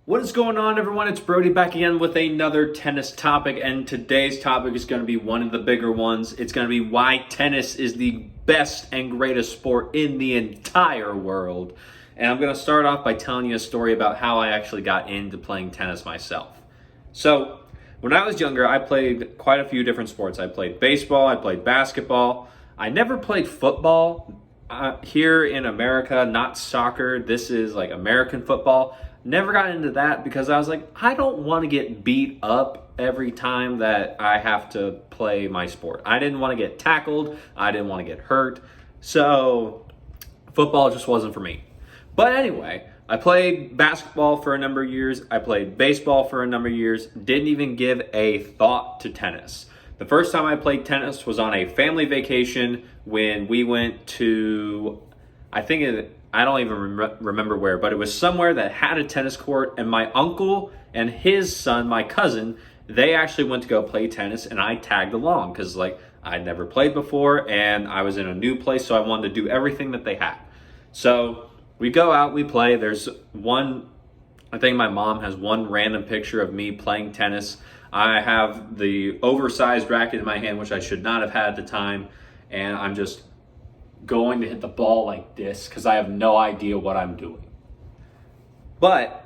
What is going on, everyone? It's Brody back again with another tennis topic, and today's topic is going to be one of the bigger ones. It's going to be why tennis is the best and greatest sport in the entire world. And I'm going to start off by telling you a story about how I actually got into playing tennis myself. So, when I was younger, I played quite a few different sports. I played baseball, I played basketball. I never played football. Here in America, not soccer. This is like American football. Never got into that because I was like, I don't want to get beat up every time that I have to play my sport. I didn't want to get tackled. I didn't want to get hurt. So football just wasn't for me. But anyway, I played basketball for a number of years. I played baseball for a number of years. Didn't even give a thought to tennis. The first time I played tennis was on a family vacation when we went to, I don't even remember where, but it was somewhere that had a tennis court, and my uncle and his son, my cousin, they actually went to go play tennis, and I tagged along because I'd never played before and I was in a new place, so I wanted to do everything that they had. So we go out, we play. I think my mom has one random picture of me playing tennis. I have the oversized racket in my hand, which I should not have had at the time, and I'm just going to hit the ball like this because I have no idea what I'm doing. But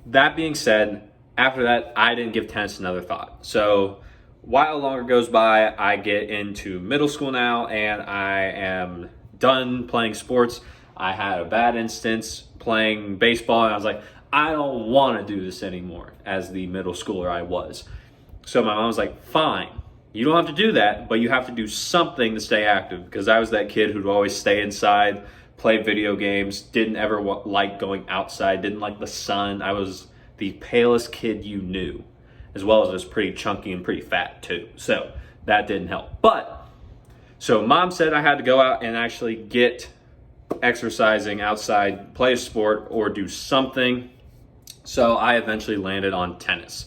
that being said, after that, I didn't give tennis another thought. So while longer goes by, I get into middle school now, and I am done playing sports. I had a bad instance playing baseball, and I was like, I don't want to do this anymore as the middle schooler I was. So my mom was like, fine, you don't have to do that, but you have to do something to stay active, because I was that kid who'd always stay inside, play video games, didn't ever like going outside, didn't like the sun. I was the palest kid you knew, as well as I was pretty chunky and pretty fat too. So that didn't help. So mom said I had to go out and actually get exercising outside, play a sport, or do something. So I eventually landed on tennis.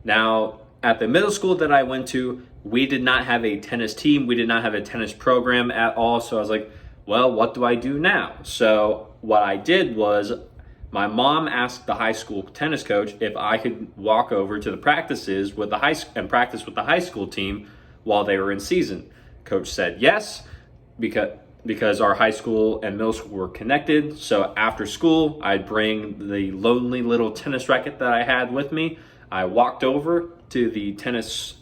Now, at the middle school that I went to, we did not have a tennis team. We did not have a tennis program at all. So I was like, well, what do I do now? So what I did was my mom asked the high school tennis coach if I could walk over to the practices with and practice with the high school team while they were in season. Coach said yes, because our high school and middle school were connected. So after school, I'd bring the lonely little tennis racket that I had with me. I walked over to the tennis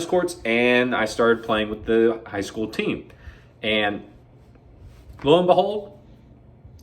courts, and I started playing with the high school team. And lo and behold,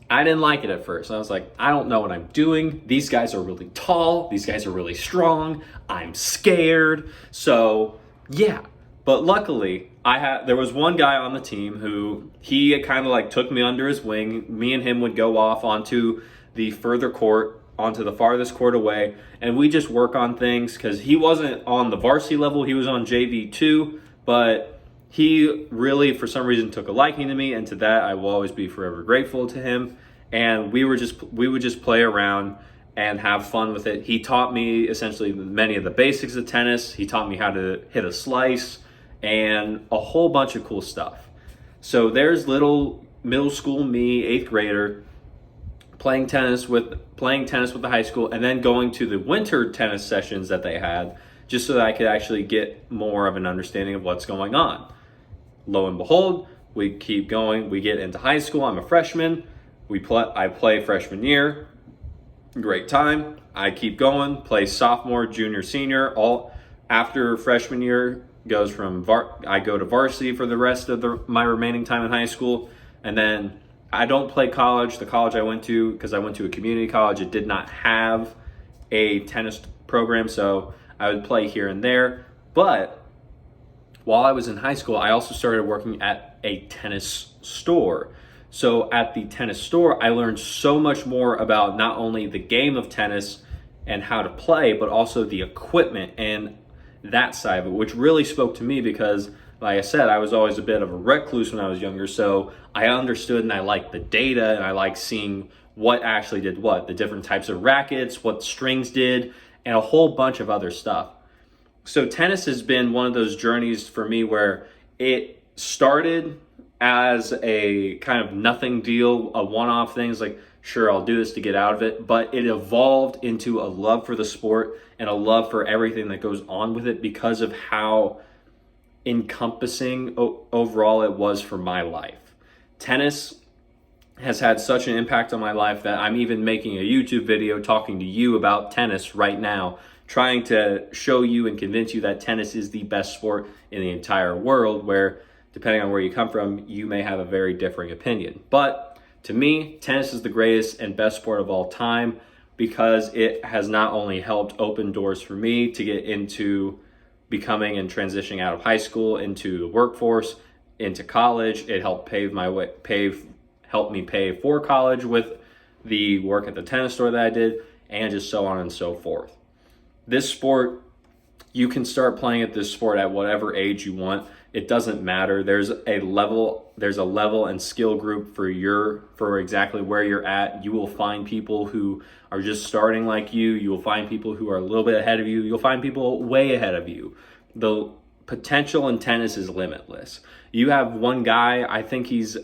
I didn't like it at first. I was like, I don't know what I'm doing. These guys are really tall. These guys are really strong. I'm scared. So yeah. But luckily, there was one guy on the team who he kind of took me under his wing. Me and him would go off onto the further court, onto the farthest court away, and we just work on things, because he wasn't on the varsity level. He was on JV2, but he really, for some reason, took a liking to me, and to that I will always be forever grateful to him. And we would just play around and have fun with it. He taught me essentially many of the basics of tennis. He taught me how to hit a slice and a whole bunch of cool stuff. So there's little middle school me, 8th grader, playing tennis with the high school, and then going to the winter tennis sessions that they had, just so that I could actually get more of an understanding of what's going on. Lo and behold, we keep going. We get into high school. I'm a freshman. I play freshman year. Great time. I keep going. Play sophomore, junior, senior. All after freshman year goes from I go to varsity for the rest of my remaining time in high school, and then I don't play college. The college I went to, because I went to a community college, it did not have a tennis program, so I would play here and there. But while I was in high school, I also started working at a tennis store. So at the tennis store, I learned so much more about not only the game of tennis and how to play, but also the equipment and that side of it, which really spoke to me because, like I said, I was always a bit of a recluse when I was younger. So I understood and I liked the data, and I liked seeing what actually did what, the different types of rackets, what strings did, and a whole bunch of other stuff. So tennis has been one of those journeys for me where it started as a kind of nothing deal, a one-off things like Sure, I'll do this to get out of it, but it evolved into a love for the sport and a love for everything that goes on with it because of how encompassing overall it was for my life. Tennis has had such an impact on my life that I'm even making a YouTube video talking to you about tennis right now, trying to show you and convince you that tennis is the best sport in the entire world, where depending on where you come from, you may have a very differing opinion. But to me, tennis is the greatest and best sport of all time because it has not only helped open doors for me to get into becoming and transitioning out of high school into the workforce, into college. It helped helped me pay for college with the work at the tennis store that I did, and just so on and so forth. This sport, you can start playing at this sport at whatever age you want. It doesn't matter. There's a level and skill group for exactly where you're at. You will find people who are just starting like you. You will find people who are a little bit ahead of you. You'll find people way ahead of you. The potential in tennis is limitless. You have one guy, I think he's,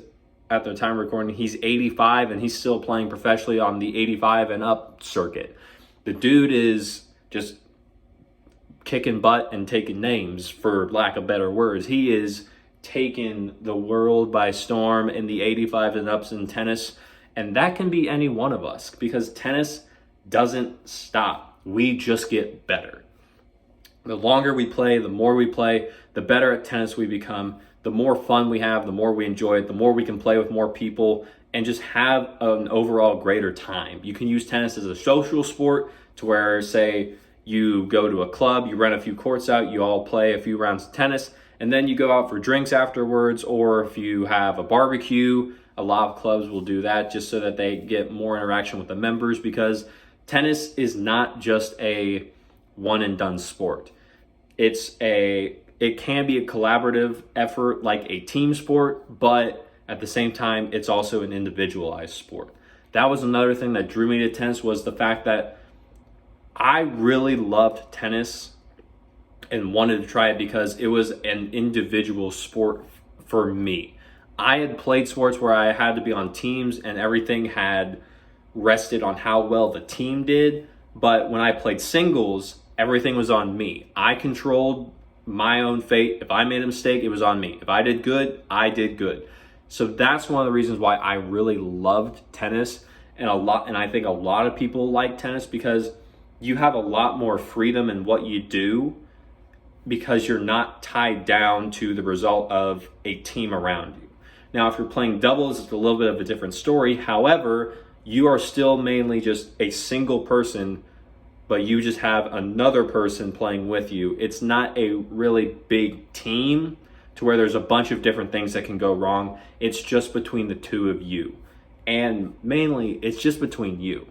at the time of recording, he's 85 and he's still playing professionally on the 85 and up circuit. The dude is just kicking butt and taking names, for lack of better words. He is taking the world by storm in the 85 and ups in tennis, and that can be any one of us because tennis doesn't stop. We just get better. The longer we play, the more we play, the better at tennis we become, the more fun we have, the more we enjoy it, the more we can play with more people and just have an overall greater time. You can use tennis as a social sport to where, say, you go to a club, you rent a few courts out, you all play a few rounds of tennis, and then you go out for drinks afterwards, or if you have a barbecue, a lot of clubs will do that just so that they get more interaction with the members, because tennis is not just a one and done sport. It can be a collaborative effort like a team sport, but at the same time, it's also an individualized sport. That was another thing that drew me to tennis, was the fact that I really loved tennis and wanted to try it because it was an individual sport for me. I had played sports where I had to be on teams and everything had rested on how well the team did, but when I played singles, everything was on me. I controlled my own fate. If I made a mistake, it was on me. If I did good, I did good. So that's one of the reasons why I really loved tennis, and I think a lot of people like tennis because you have a lot more freedom in what you do because you're not tied down to the result of a team around you. Now, if you're playing doubles, it's a little bit of a different story. However, you are still mainly just a single person, but you just have another person playing with you. It's not a really big team to where there's a bunch of different things that can go wrong. It's just between the two of you. And mainly, it's just between you.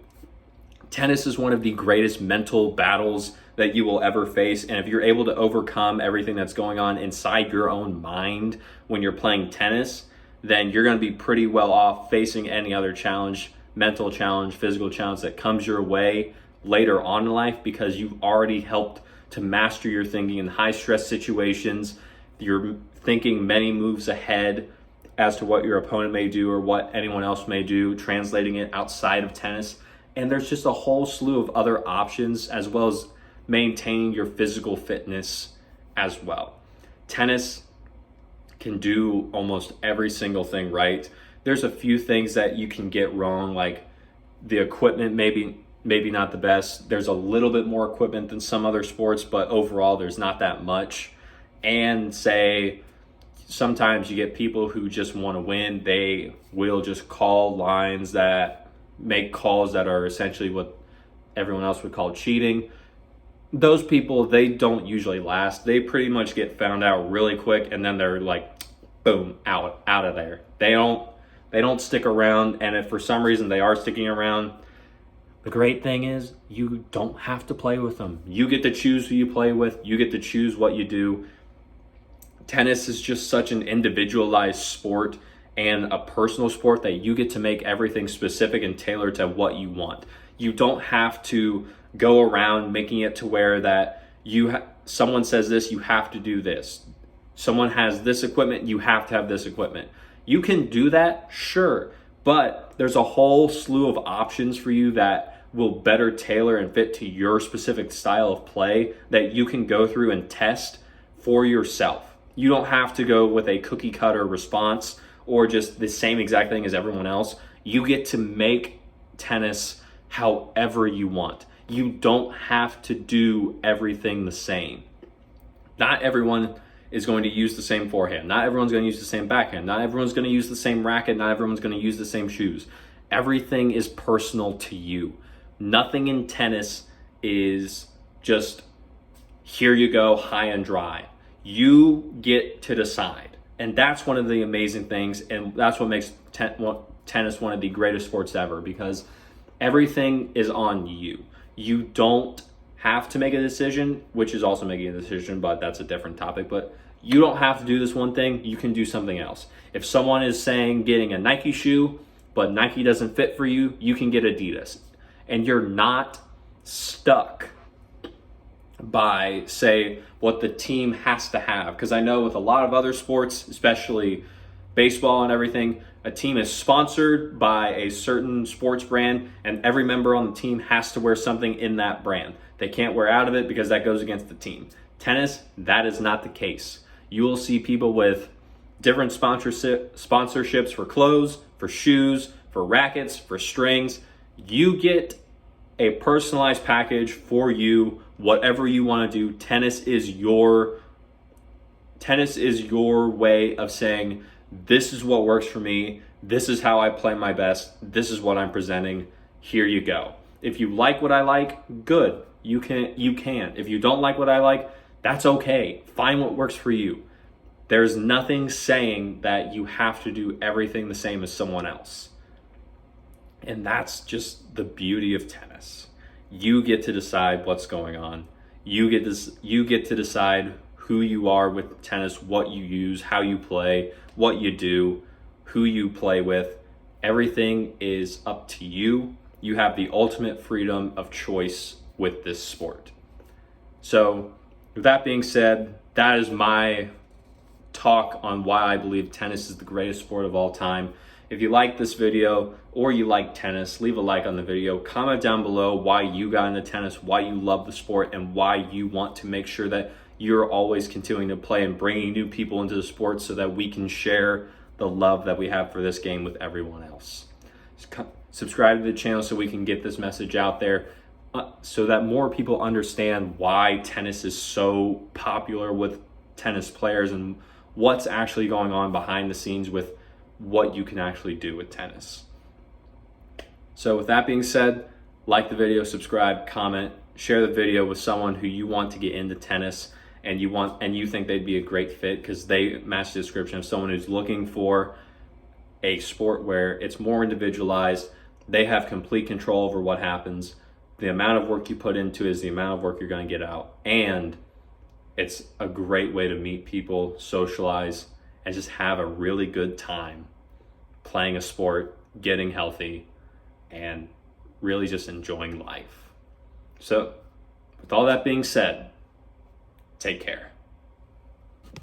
Tennis is one of the greatest mental battles that you will ever face. And if you're able to overcome everything that's going on inside your own mind when you're playing tennis, then you're going to be pretty well off facing any other challenge, mental challenge, physical challenge that comes your way later on in life, because you've already helped to master your thinking in high stress situations. You're thinking many moves ahead as to what your opponent may do or what anyone else may do, translating it outside of tennis. And there's just a whole slew of other options, as well as maintaining your physical fitness as well. Tennis can do almost every single thing right. There's a few things that you can get wrong, like the equipment maybe not the best. There's a little bit more equipment than some other sports, but overall there's not that much. And say sometimes you get people who just want to win. They will just call lines that make calls that are essentially what everyone else would call cheating. Those people, they don't usually last. They pretty much get found out really quick, and then they're like, boom, out of there. They don't stick around, and if for some reason they are sticking around, the great thing is you don't have to play with them. You get to choose who you play with. You get to choose what you do. Tennis is just such an individualized sport and a personal sport that you get to make everything specific and tailored to what you want. You don't have to go around making it to where that someone says this, you have to do this. Someone has this equipment, you have to have this equipment. You can do that, sure, But there's a whole slew of options for you that will better tailor and fit to your specific style of play that you can go through and test for yourself. You don't have to go with a cookie cutter response or just the same exact thing as everyone else. You get to make tennis however you want. You don't have to do everything the same. Not everyone is going to use the same forehand. Not everyone's going to use the same backhand. Not everyone's going to use the same racket. Not everyone's going to use the same shoes. Everything is personal to you. Nothing in tennis is just, here you go, high and dry. You get to decide. And that's one of the amazing things, and that's what makes tennis one of the greatest sports ever, because everything is on you. You don't have to make a decision, which is also making a decision, but that's a different topic. But you don't have to do this one thing. You can do something else. If someone is saying getting a Nike shoe, but Nike doesn't fit for you, you can get Adidas. And you're not stuck by, say, what the team has to have. Because I know with a lot of other sports, especially baseball and everything, a team is sponsored by a certain sports brand, and every member on the team has to wear something in that brand. They can't wear out of it because that goes against the team. Tennis, that is not the case. You will see people with different sponsorships for clothes, for shoes, for rackets, for strings. You get a personalized package for you, whatever you want to do. Tennis is your way of saying, this is what works for me. This is how I play my best. This is what I'm presenting. Here you go. If you like what I like, good. You can. If you don't like what I like, that's okay. Find what works for you. There's nothing saying that you have to do everything the same as someone else. And that's just the beauty of tennis. You get to decide what's going on. You get to decide who you are with tennis, what you use, how you play, what you do, who you play with. Everything is up to you. You have the ultimate freedom of choice with this sport. So, with that being said, that is my talk on why I believe tennis is the greatest sport of all time. If you like this video or you like tennis, leave a like on the video. Comment down below why you got into tennis, why you love the sport, and why you want to make sure that you're always continuing to play and bringing new people into the sport so that we can share the love that we have for this game with everyone else. Subscribe to the channel so we can get this message out there so that more people understand why tennis is so popular with tennis players and what's actually going on behind the scenes with what you can actually do with tennis. So with that being said, like the video, subscribe, comment, share the video with someone who you want to get into tennis and you think they'd be a great fit because they match the description of someone who's looking for a sport where it's more individualized. They have complete control over what happens. The amount of work you put into it is the amount of work you're going to get out. And it's a great way to meet people, socialize, and just have a really good time playing a sport, getting healthy, and really just enjoying life. So, with all that being said, take care.